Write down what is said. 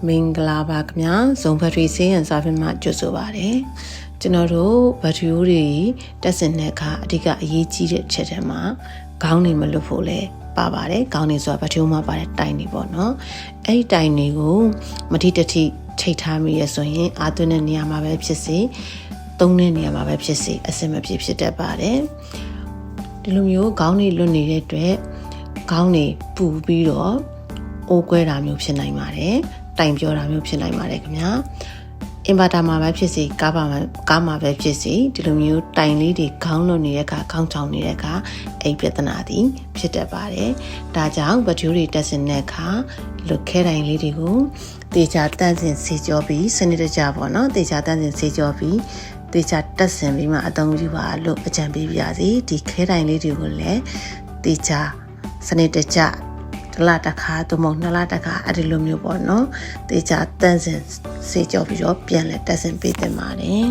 မင်္ဂလာပါခင်ဗျာဇုံဘက်ထရီဆေးရန်စာဖင်မှာကြိုဆိုပါရစေကျွန်တော်တို့ဘက်ထရီတွေတက်စင်တဲ့အခါအဓိကအရေးကြီးတဲ့ချက်တွေမှာခေါင်းနေမလွတ်ဖို့လဲပါပါတယ်ခေါင်းနေဆိုတာဘက်ထရီမှာပါတဲ့တိုင်တွေပေါ့နော်အဲ့ဒီတိုင်တွေကိုမထိတထိထိတ်ထားမိရဆိုရင်အာသွင်းတဲ့နေရာမှာပဲဖြစ်စေသုံးတဲ့နေရာမှာပဲဖြစ်စေအဆင်မပြေဖြစ်တတ်ပါတယ်ဒီလိုမျိုးခေါင်းနေလွတ်နေတဲ့အတွက်ခေါင်းနေပူပြီးတော့အိုးကွဲတာမျိုးဖြစ်နိုင်ပါတယ်တိုင်ပြောတာမျိုးဖြစ်နိုင်ပါတယ်ခင်ဗျာအင်ဗာတာမှာပဲဖြစ်စေကားမှာပဲဖြစ်စေဒီလိုမျိုးတိုင်လေးတွေခေါင်းလွန်နေတဲ့အခါခေါင်းချောင်နေတဲ့အခါအဲ့ပြဿနာသည်ဖြစ်တတ်ပါတယ်ဒါကြောင့်ဘက်ထရီတွေတက်စင်တဲ့အခါလွတ်ခဲတိုင်လေးတွေကိုတေချာတန့်စင်စေကြောပြီးစနစ်တကျပေါ့နော်တေချာတန့်စင်စေကြောပြီးတေချာတက်စင်ပြီးမှအသုံးပြုပါလို့အကြံပေးပါရစေဒီခဲတိုင်လေးတွေကိုလည်းတေချာစနစ်တကျတစ်လတစ်ခါသို့မဟုတ်နှစ်လတစ်ခါအဲ့ဒီလိုမျိုးပေါ့နော်တေချာတန့်စင်စေကြောပြီးတော့ပြန်လဲတက်စင်ပေးတင်ပါတယ်